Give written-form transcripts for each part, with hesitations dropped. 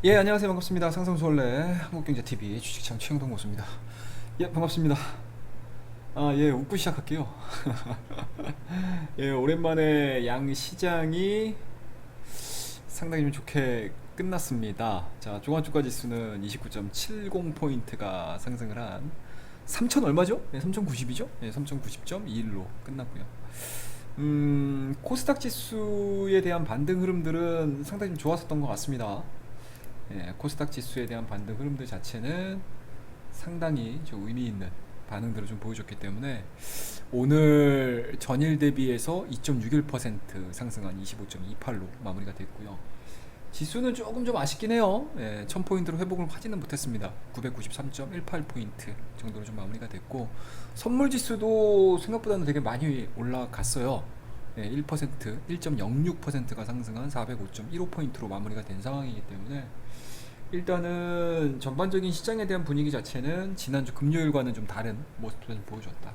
예, 안녕하세요. 반갑습니다. 상상수월래 한국경제TV 주식창 최영동 교수입니다. 예, 반갑습니다. 예, 웃고 시작할게요. 예, 오랜만에 양 시장이 상당히 좀 좋게 끝났습니다. 자, 종합주가 지수는 29.70포인트가 상승을 한 3천 얼마죠? 예, 3,090이죠? 예, 3,090.21로 끝났고요. 코스닥 지수에 대한 반등 흐름들은 상당히 좀 좋았었던 것 같습니다. 예, 코스닥 지수에 대한 반등 흐름들 자체는 상당히 좀 의미 있는 반응들을 좀 보여줬기 때문에 오늘 전일 대비해서 2.61% 상승한 25.28로 마무리가 됐고요. 지수는 조금 좀 아쉽긴 해요. 예, 1000포인트로 회복을 하지는 못했습니다. 993.18포인트 정도로 좀 마무리가 됐고, 선물 지수도 생각보다는 되게 많이 올라갔어요. 예, 1%, 1.06%가 상승한 405.15포인트로 마무리가 된 상황이기 때문에 일단은 전반적인 시장에 대한 분위기 자체는 지난주 금요일과는 좀 다른 모습을 좀 보여줬다.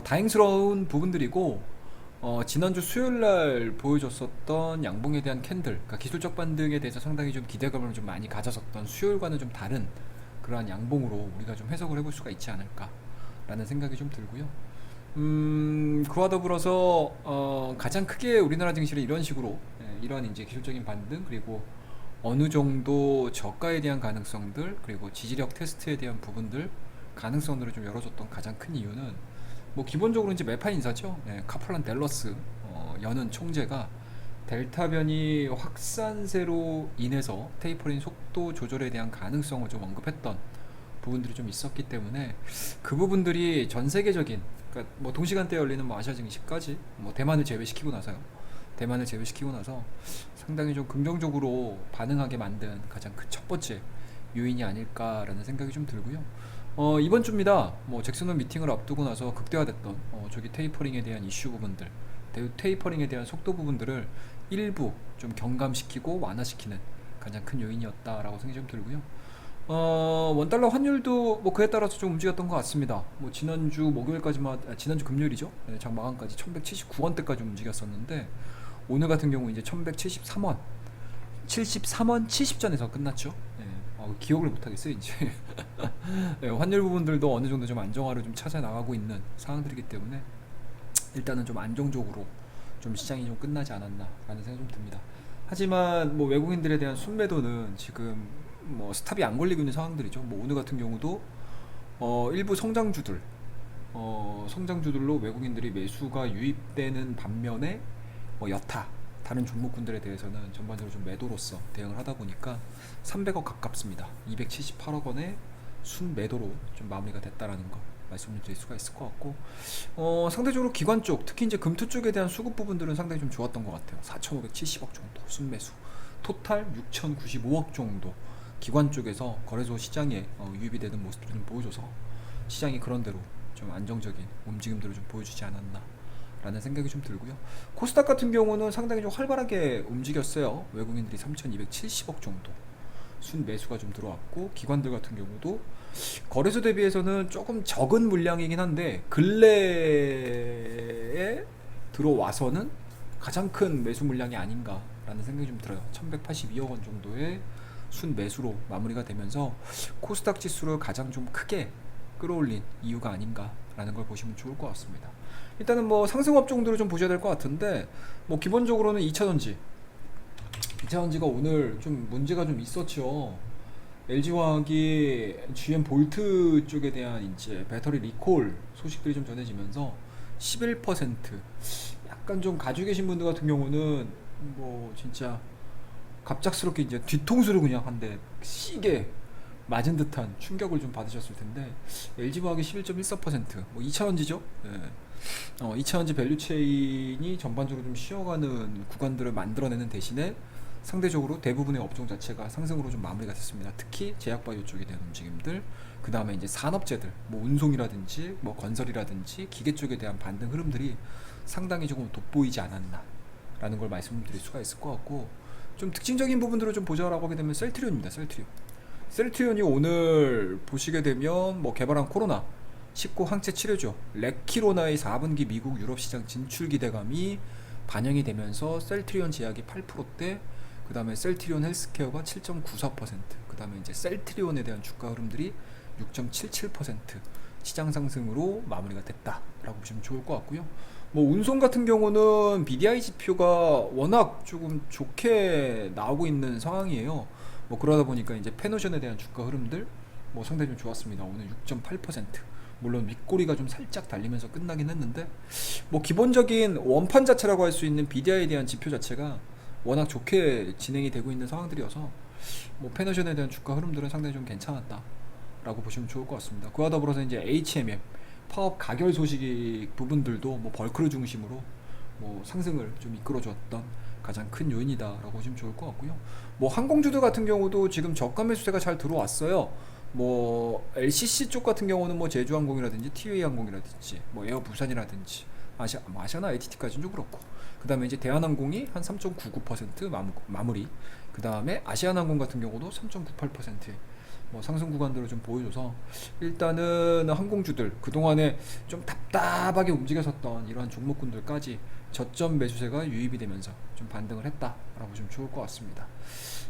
다행스러운 부분들이고, 지난주 수요일날 보여줬었던 양봉에 대한 캔들, 그러니까 기술적 반등에 대해서 상당히 좀 기대감을 좀 많이 가졌었던 수요일과는 좀 다른 그러한 양봉으로 우리가 좀 해석을 해볼 수가 있지 않을까라는 생각이 좀 들고요. 그와 더불어서 가장 크게 우리나라 증시를 이런 식으로 이러한 이제 기술적인 반등, 그리고 어느 정도 저가에 대한 가능성들, 그리고 지지력 테스트에 대한 부분들 가능성들을 좀 열어줬던 가장 큰 이유는 뭐 기본적으로 이제 매파 인사죠. 카플란 댈러스 여는 총재가 델타 변이 확산세로 인해서 테이퍼링 속도 조절에 대한 가능성을 좀 언급했던 부분들이 좀 있었기 때문에 그 부분들이 전 세계적인, 그러니까 뭐 동시간대에 열리는 뭐 아시아 증시까지 뭐 대만을 제외시키고 나서요. 대만을 제외시키고 나서 상당히 좀 긍정적으로 반응하게 만든 가장 큰 첫 번째 요인이 아닐까라는 생각이 좀 들고요. 이번 주입니다. 뭐 잭슨홀 미팅을 앞두고 나서 극대화됐던 저기 테이퍼링에 대한 이슈 부분들, 테이퍼링에 대한 속도 부분들을 일부 좀 경감시키고 완화시키는 가장 큰 요인이었다라고 생각이 좀 들고요. 원달러 환율도 뭐 그에 따라서 좀 움직였던 것 같습니다. 뭐 지난주 목요일까지만, 지난주 금요일이죠. 장 마감까지 1179원대까지 움직였었는데 오늘 같은 경우 이제 1173원, 73원 70전에서 끝났죠. 기억을 못 하겠어요 이제. 환율 부분들도 어느 정도 좀 안정화를 좀 찾아 나가고 있는 상황들이기 때문에 일단은 좀 안정적으로 좀 시장이 좀 끝나지 않았나라는 생각이 좀 듭니다. 하지만 뭐 외국인들에 대한 순매도는 지금 뭐 스탑이 안 걸리고 있는 상황들이죠. 뭐 오늘 같은 경우도 일부 성장주들로 외국인들이 매수가 유입되는 반면에 뭐 여타 다른 종목군들에 대해서는 전반적으로 좀 매도로서 대응을 하다 보니까 300억 가깝습니다. 278억 원의 순매도로 좀 마무리가 됐다라는 거 말씀드릴 수가 있을 것 같고, 상대적으로 기관 쪽, 특히 이제 금투 쪽에 대한 수급 부분들은 상당히 좀 좋았던 것 같아요. 4,570억 정도 순매수, 토탈 6,095억 정도 기관 쪽에서 거래소 시장에 유입이 되는 모습을 좀 보여줘서 시장이 그런대로 좀 안정적인 움직임들을 좀 보여주지 않았나 라는 생각이 좀 들고요. 코스닥 같은 경우는 상당히 좀 활발하게 움직였어요. 외국인들이 3,270억 정도 순매수가 좀 들어왔고, 기관들 같은 경우도 거래소 대비해서는 조금 적은 물량이긴 한데 근래에 들어와서는 가장 큰 매수 물량이 아닌가라는 생각이 좀 들어요. 1182억 원 정도의 순매수로 마무리가 되면서 코스닥 지수를 가장 좀 크게 끌어올린 이유가 아닌가라는 걸 보시면 좋을 것 같습니다. 일단은 뭐 상승 업종들을 좀 보셔야 될 것 같은데, 뭐 기본적으로는 2차전지가 오늘 좀 문제가 좀 있었죠. LG화학이 GM 볼트 쪽에 대한 이제 배터리 리콜 소식들이 좀 전해지면서 11%, 약간 좀 가지고 계신 분들 같은 경우는 뭐 진짜 갑작스럽게 이제 뒤통수를 그냥 한 대 시게 맞은 듯한 충격을 좀 받으셨을 텐데, LG화학이 11.14%, 뭐 2차전지죠. 예. 2차전지 밸류체인이 전반적으로 좀 쉬어가는 구간들을 만들어내는 대신에 상대적으로 대부분의 업종 자체가 상승으로 좀 마무리가 됐습니다. 특히 제약바이오 쪽에 대한 움직임들, 그 다음에 이제 산업재들, 뭐 운송이라든지 뭐 건설이라든지 기계 쪽에 대한 반등 흐름들이 상당히 조금 돋보이지 않았나라는 걸 말씀드릴 수가 있을 것 같고, 좀 특징적인 부분들을 좀 보자라고 하게 되면 셀트리온입니다. 셀트리온이 오늘 보시게 되면 뭐 개발한 코로나 19 항체 치료죠. 렉키로나의 4분기 미국 유럽 시장 진출 기대감이 반영이 되면서 셀트리온 제약이 8%대, 그 다음에 셀트리온 헬스케어가 7.94%, 그 다음에 이제 셀트리온에 대한 주가 흐름들이 6.77% 시장 상승으로 마무리가 됐다라고 보시면 좋을 것 같고요. 뭐 운송 같은 경우는 BDI 지표가 워낙 조금 좋게 나오고 있는 상황이에요. 뭐 그러다 보니까 이제 페노션에 대한 주가 흐름들 뭐 상당히 좀 좋았습니다. 오늘 6.8%. 물론 윗꼬리가 좀 살짝 달리면서 끝나긴 했는데 뭐 기본적인 원판 자체라고 할 수 있는 BDI에 대한 지표 자체가 워낙 좋게 진행이 되고 있는 상황들이어서 뭐 페노션에 대한 주가 흐름들은 상당히 좀 괜찮았다라고 보시면 좋을 것 같습니다. 그와 더불어서 이제 HMM 파업 가결 소식 부분들도 뭐 벌크를 중심으로 뭐 상승을 좀 이끌어줬던 가장 큰 요인이다라고 보시면 좋을 것 같고요. 뭐 항공주들 같은 경우도 지금 저가 매수세가 잘 들어왔어요. 뭐 LCC 쪽 같은 경우는 뭐 제주항공이라든지 TA항공이라든지 뭐 에어부산이라든지 아시아나 ITT까지는 좀 그렇고, 그 다음에 이제 대한항공이 한 3.99% 마무리, 그 다음에 아시아나항공 같은 경우도 3.98%의 뭐 상승 구간들을 좀 보여줘서 일단은 항공주들 그동안에 좀 답답하게 움직였었던 이러한 종목군들까지 저점 매수세가 유입이 되면서 좀 반등을 했다라고 좀 좋을 것 같습니다.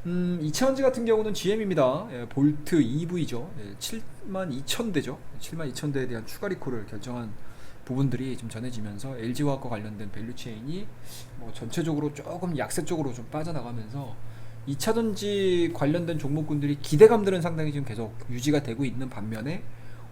2차전지 같은 경우는 GM입니다. 예, 볼트 EV죠. 예, 72,000대죠. 72,000대에 대한 추가 리콜을 결정한 부분들이 좀 전해지면서 LG화학과 관련된 밸류체인이 뭐 전체적으로 조금 약세 쪽으로 좀 빠져나가면서 2차전지 관련된 종목군들이 기대감들은 상당히 지금 계속 유지가 되고 있는 반면에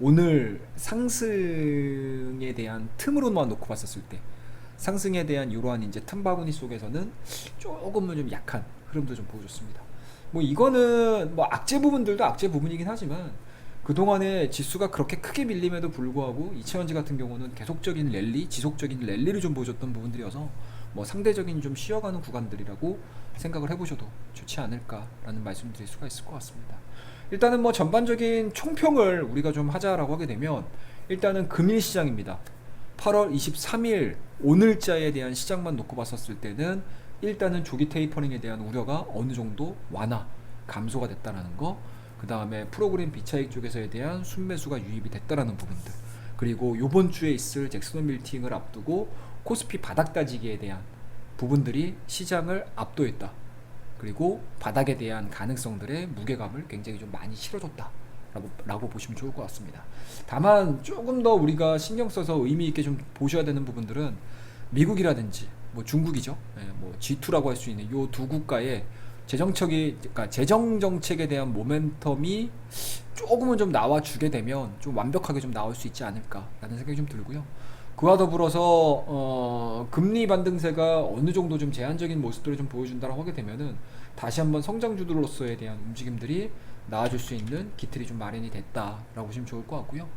오늘 상승에 대한 틈으로만 놓고 봤었을 때 상승에 대한 이러한 이제 틈바구니 속에서는 조금은 좀 약한 흐름도 좀 보여줬습니다. 뭐 이거는 뭐 악재 부분들도 악재 부분이긴 하지만 그동안에 지수가 그렇게 크게 밀림에도 불구하고 이차전지 같은 경우는 계속적인 랠리, 지속적인 랠리를 좀 보여줬던 부분들이어서 뭐 상대적인 좀 쉬어가는 구간들이라고 생각을 해보셔도 좋지 않을까라는 말씀드릴 수가 있을 것 같습니다. 일단은 뭐 전반적인 총평을 우리가 좀 하자라고 하게 되면 일단은 금일 시장입니다. 8월 23일 오늘자에 대한 시장만 놓고 봤었을 때는 일단은 조기 테이퍼링에 대한 우려가 어느 정도 완화, 감소가 됐다라는 거, 그 다음에 프로그램 비차익 쪽에서에 대한 순매수가 유입이 됐다라는 부분들, 그리고 요번 주에 있을 잭슨홀 밀팅을 앞두고 코스피 바닥 다지기에 대한 부분들이 시장을 압도했다. 그리고 바닥에 대한 가능성들의 무게감을 굉장히 좀 많이 실어줬다 라고 보시면 좋을 것 같습니다. 다만 조금 더 우리가 신경 써서 의미 있게 좀 보셔야 되는 부분들은 미국이라든지 뭐 중국이죠. 뭐 G2라고 할 수 있는 요 두 국가의 그러니까 재정 정책에 대한 모멘텀이 조금은 좀 나와주게 되면 좀 완벽하게 좀 나올 수 있지 않을까라는 생각이 좀 들고요. 그와 더불어서 금리 반등세가 어느 정도 좀 제한적인 모습들을 좀 보여준다고 하게 되면은 다시 한번 성장주들로서에 대한 움직임들이 나와줄 수 있는 기틀이 좀 마련이 됐다라고 보시면 좋을 것 같고요.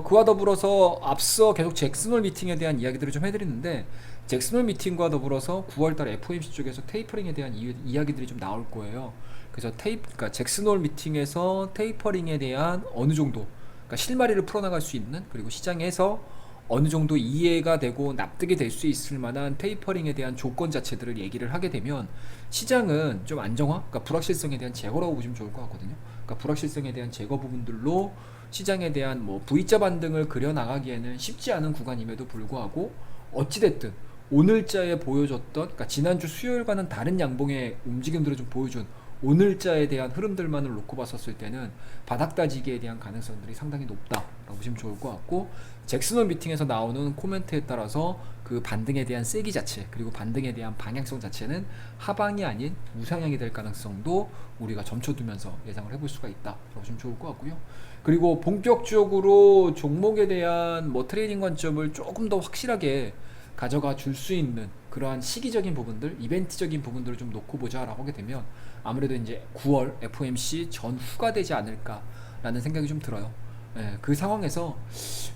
그와 더불어서 앞서 계속 잭슨홀 미팅에 대한 이야기들을 좀 해드리는데, 잭슨홀 미팅과 더불어서 9월달 FOMC 쪽에서 테이퍼링에 대한 이야기들이 좀 나올 거예요. 그래서 그러니까 잭슨홀 미팅에서 테이퍼링에 대한 어느 정도, 그러니까 실마리를 풀어나갈 수 있는, 그리고 시장에서 어느 정도 이해가 되고 납득이 될 수 있을 만한 테이퍼링에 대한 조건 자체들을 얘기를 하게 되면 시장은 좀 안정화, 그러니까 불확실성에 대한 제거라고 보시면 좋을 것 같거든요. 그러니까 불확실성에 대한 제거 부분들로 시장에 대한 뭐 V자 반등을 그려나가기에는 쉽지 않은 구간임에도 불구하고 어찌됐든 오늘자에 보여줬던, 그러니까 지난주 수요일과는 다른 양봉의 움직임들을 좀 보여준 오늘자에 대한 흐름들만을 놓고 봤었을 때는 바닥 다지기에 대한 가능성들이 상당히 높다라고 보시면 좋을 것 같고, 잭슨홀 미팅에서 나오는 코멘트에 따라서 그 반등에 대한 세기 자체, 그리고 반등에 대한 방향성 자체는 하방이 아닌 우상향이 될 가능성도 우리가 점쳐두면서 예상을 해볼 수가 있다라고 보시면 좋을 것 같고요. 그리고 본격적으로 종목에 대한 뭐 트레이딩 관점을 조금 더 확실하게 가져가 줄 수 있는 그러한 시기적인 부분들, 이벤트적인 부분들을 좀 놓고 보자라고 하게 되면 아무래도 이제 9월 FOMC 전후가 되지 않을까라는 생각이 좀 들어요. 예, 그 상황에서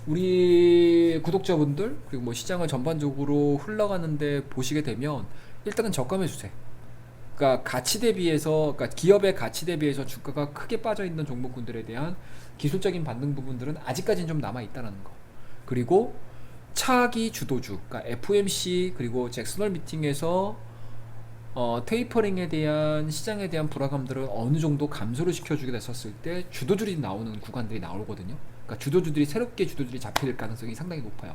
우리 구독자분들 그리고 뭐 시장을 전반적으로 흘러가는데 보시게 되면 일단은 저가 매수세, 그러니까 가치 대비해서, 그러니까 기업의 가치 대비해서 주가가 크게 빠져 있는 종목군들에 대한 기술적인 반등 부분들은 아직까지는 좀 남아 있다는 거, 그리고 차기 주도주, 그러니까 FOMC 그리고 잭슨홀 미팅에서 테이퍼링에 대한 시장에 대한 불안감들을 어느 정도 감소를 시켜주게 됐었을 때 주도주들이 나오는 구간들이 나오거든요. 그러니까 주도주들이 새롭게 주도주들이 잡힐 가능성이 상당히 높아요.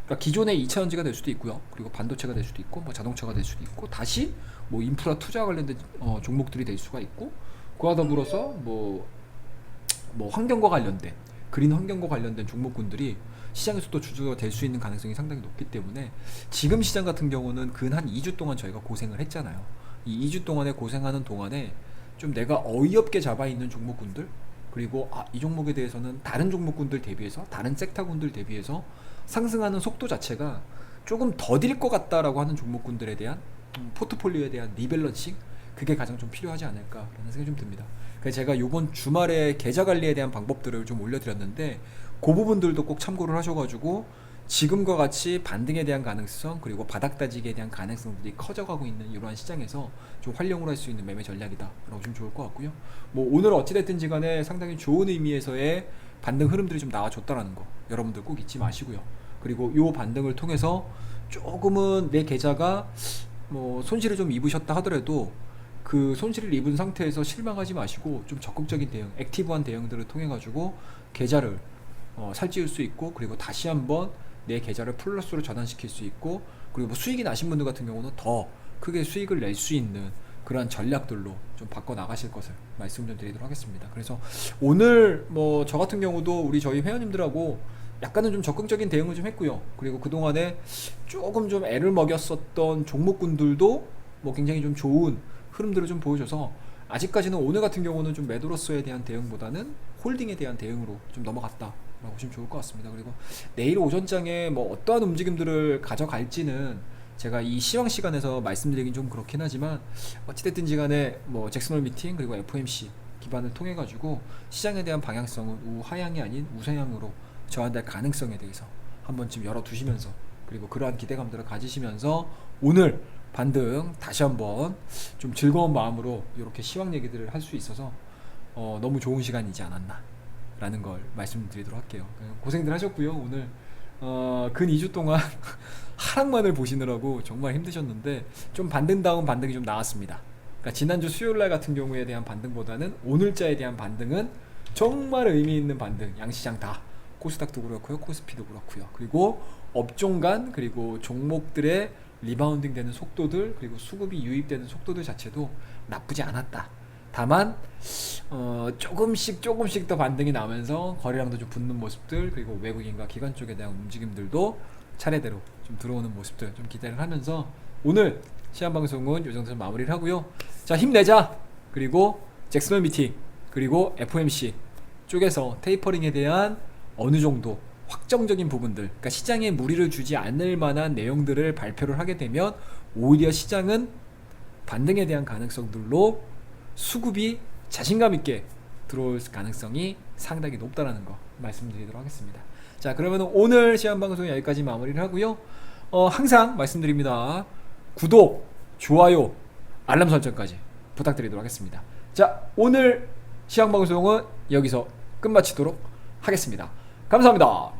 그러니까 기존의 2차전지가 될 수도 있고요. 그리고 반도체가 될 수도 있고, 뭐 자동차가 될 수도 있고, 다시 뭐 인프라 투자 관련된 종목들이 될 수가 있고, 그와 더불어서 뭐 환경과 관련된 그린 환경과 관련된 종목군들이 시장에서 또 주주가 될 수 있는 가능성이 상당히 높기 때문에 지금 시장 같은 경우는 근 한 2주 동안 저희가 고생을 했잖아요. 이 2주 동안에 고생하는 동안에 좀 내가 어이없게 잡아 있는 종목군들, 그리고 이 종목에 대해서는 다른 종목군들 대비해서, 다른 섹터군들 대비해서 상승하는 속도 자체가 조금 더딜 것 같다라고 하는 종목군들에 대한 포트폴리오에 대한 리밸런싱, 그게 가장 좀 필요하지 않을까라는 생각이 좀 듭니다. 그래서 제가 이번 주말에 계좌 관리에 대한 방법들을 좀 올려드렸는데 그 부분들도 꼭 참고를 하셔가지고 지금과 같이 반등에 대한 가능성, 그리고 바닥 다지기에 대한 가능성들이 커져가고 있는 이러한 시장에서 좀 활용을 할 수 있는 매매 전략이다 라고 좀 좋을 것 같고요. 뭐 오늘 어찌됐든지 간에 상당히 좋은 의미에서의 반등 흐름들이 좀 나와줬다라는 거 여러분들 꼭 잊지 마시고요. 그리고 이 반등을 통해서 조금은 내 계좌가 뭐 손실을 좀 입으셨다 하더라도 그 손실을 입은 상태에서 실망하지 마시고 좀 적극적인 대응, 액티브한 대응들을 통해 가지고 계좌를 살찌울 수 있고, 그리고 다시 한번 내 계좌를 플러스로 전환시킬 수 있고, 그리고 뭐 수익이 나신 분들 같은 경우는 더 크게 수익을 낼 수 있는 그러한 전략들로 좀 바꿔 나가실 것을 말씀 좀 드리도록 하겠습니다. 그래서 오늘 뭐 저 같은 경우도 저희 회원님들하고 약간은 좀 적극적인 대응을 좀 했고요. 그리고 그동안에 조금 좀 애를 먹였었던 종목군들도 뭐 굉장히 좀 좋은 흐름들을 좀 보여줘서 아직까지는 오늘 같은 경우는 좀 매도로서에 대한 대응보다는 홀딩에 대한 대응으로 좀 넘어갔다 라고 보시면 좋을 것 같습니다. 그리고 내일 오전장에 뭐 어떠한 움직임들을 가져갈지는 제가 이 시황 시간에서 말씀드리긴 좀 그렇긴 하지만 어찌됐든지 간에 뭐 잭슨홀 미팅 그리고 FOMC 기반을 통해 가지고 시장에 대한 방향성은 우하향이 아닌 우상향으로 저한될 가능성에 대해서 한번 좀 열어두시면서, 그리고 그러한 기대감들을 가지시면서 오늘 반등 다시 한번 좀 즐거운 마음으로 이렇게 시황 얘기들을 할 수 있어서 너무 좋은 시간이지 않았나 라는 걸 말씀드리도록 할게요. 고생들 하셨고요. 오늘 근 2주 동안 하락만을 보시느라고 정말 힘드셨는데 좀 반등다운 반등이 좀 나왔습니다. 그러니까 지난주 수요일날 같은 경우에 대한 반등보다는 오늘자에 대한 반등은 정말 의미 있는 반등, 양시장 다 코스닥도 그렇고요, 코스피도 그렇고요. 그리고 업종 간, 그리고 종목들의 리바운딩 되는 속도들, 그리고 수급이 유입되는 속도들 자체도 나쁘지 않았다. 다만 조금씩 더 반등이 나면서 거래량도 좀 붙는 모습들, 그리고 외국인과 기관 쪽에 대한 움직임들도 차례대로 좀 들어오는 모습들 좀 기대를 하면서 오늘 시한 방송은 이 정도에서 마무리를 하고요. 자, 힘내자. 그리고 잭슨홀 미팅, 그리고 FOMC 쪽에서 테이퍼링에 대한 어느 정도 확정적인 부분들, 그러니까 시장에 무리를 주지 않을 만한 내용들을 발표를 하게 되면 오히려 시장은 반등에 대한 가능성들로 수급이 자신감 있게 들어올 가능성이 상당히 높다라는 거 말씀드리도록 하겠습니다. 자, 그러면 오늘 시한 방송 여기까지 마무리를 하고요. 항상 말씀드립니다. 구독, 좋아요, 알람 설정까지 부탁드리도록 하겠습니다. 자, 오늘 시한 방송은 여기서 끝마치도록 하겠습니다. 감사합니다.